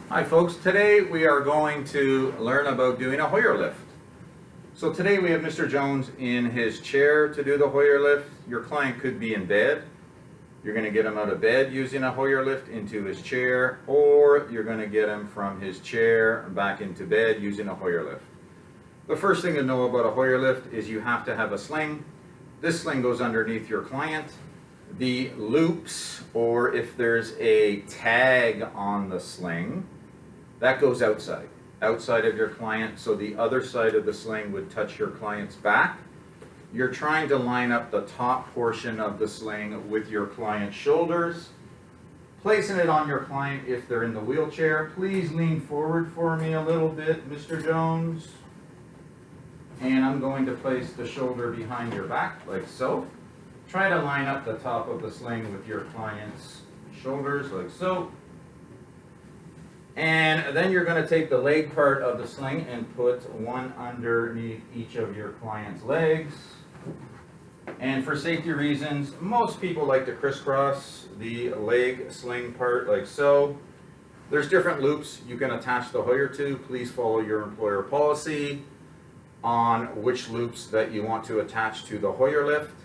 Hi folks, today we are going to learn about doing a Hoyer lift. So today we have Mr. Jones in his chair to do the Hoyer lift. Your client could be in bed. You're going to get him out of bed using a Hoyer lift into his chair, or you're going to get him from his chair back into bed using a Hoyer lift. The first thing to know about a Hoyer lift is you have to have a sling. This sling goes underneath your client. The loops, or if there's a tag on the sling, that goes outside of your client, so the other side of the sling would touch your client's back. You're trying to line up the top portion of the sling with your client's shoulders, placing it on your client if they're in the wheelchair. Please lean forward for me a little bit, Mr. Jones. And I'm going to place the shoulder behind your back, like so. Try to line up the top of the sling with your client's shoulders, like so. And then you're going to take the leg part of the sling and put one underneath each of your client's legs. And for safety reasons, most people like to crisscross the leg sling part like so. There's different loops you can attach the Hoyer to. Please follow your employer policy on which loops that you want to attach to the Hoyer lift.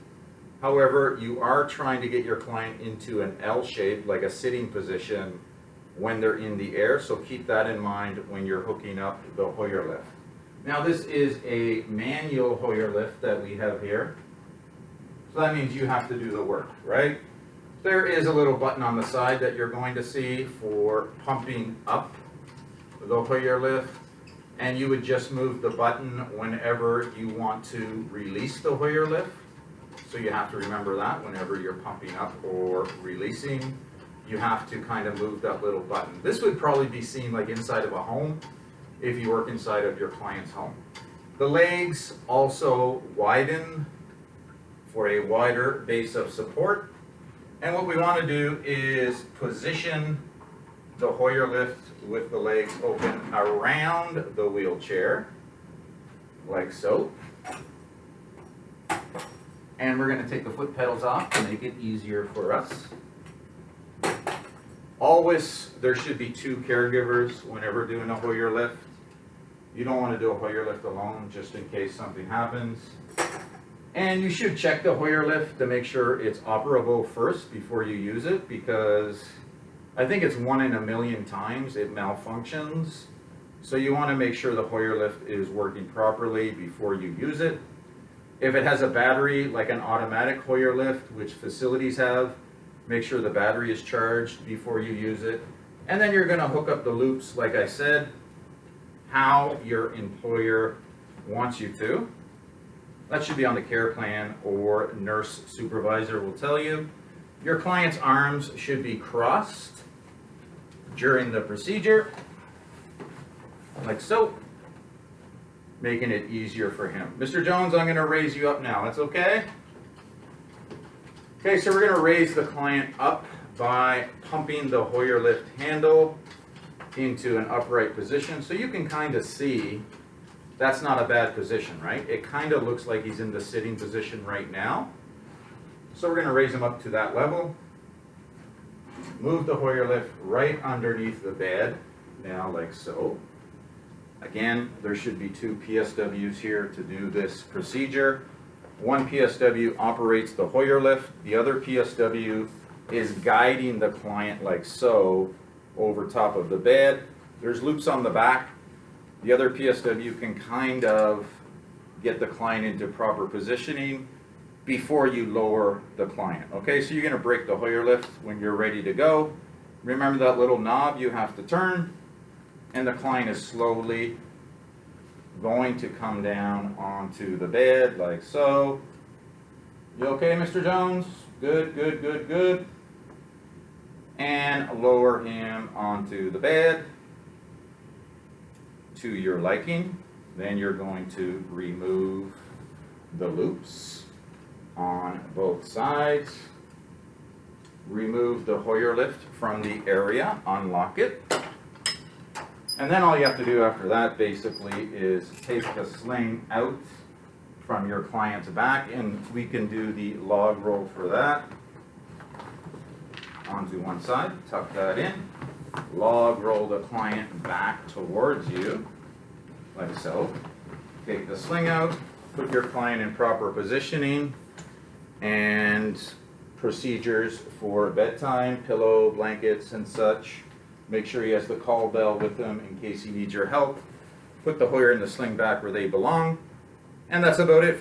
However, you are trying to get your client into an L shape, like a sitting position, when they're in the air, so keep that in mind when you're hooking up the Hoyer lift. Now this is a manual Hoyer lift that we have here, so that means you have to do the work, right? There is a little button on the side that you're going to see for pumping up the Hoyer lift, and you would just move the button whenever you want to release the Hoyer lift. So you have to remember that whenever you're pumping up or releasing, you have to kind of move that little button. This would probably be seen like inside of a home if you work inside of your client's home. The legs also widen for a wider base of support. And what we want to do is position the Hoyer lift with the legs open around the wheelchair, like so. And we're going to take the foot pedals off to make it easier for us. Always, there should be two caregivers whenever doing a Hoyer lift. You don't want to do a Hoyer lift alone, just in case something happens. And you should check the Hoyer lift to make sure it's operable first before you use it, because I think it's 1 in a million times it malfunctions. So you want to make sure the Hoyer lift is working properly before you use it. If it has a battery, like an automatic Hoyer lift, which facilities have, make sure the battery is charged before you use it. And then you're going to hook up the loops, like I said, how your employer wants you to. That should be on the care plan, or nurse supervisor will tell you. Your client's arms should be crossed during the procedure, like so, making it easier for him. Mr. Jones, I'm going to raise you up now. That's okay? Okay, so we're going to raise the client up by pumping the Hoyer lift handle into an upright position. So you can kind of see that's not a bad position, right? It kind of looks like he's in the sitting position right now. So we're going to raise him up to that level. Move the Hoyer lift right underneath the bed, now like so. Again, there should be two PSWs here to do this procedure. One PSW operates the Hoyer lift. The other PSW is guiding the client like so over top of the bed. There's loops on the back. The other PSW can kind of get the client into proper positioning before you lower the client. Okay, so you're going to break the Hoyer lift when you're ready to go. Remember that little knob you have to turn, and the client is slowly going to come down onto the bed like so. You okay, Mr. Jones? Good, good, good, good. And lower him onto the bed to your liking. Then you're going to remove the loops on both sides. Remove the Hoyer lift from the area, unlock it. And then all you have to do after that basically is take the sling out from your client's back, and we can do the log roll for that. Onto one side, tuck that in. log roll the client back towards you, like so. Take the sling out, put your client in proper positioning, and procedures for bedtime, pillow, blankets, and such. Make sure he has the call bell with him in case he needs your help. Put the Hoyer and the sling back where they belong. And that's about it, folks.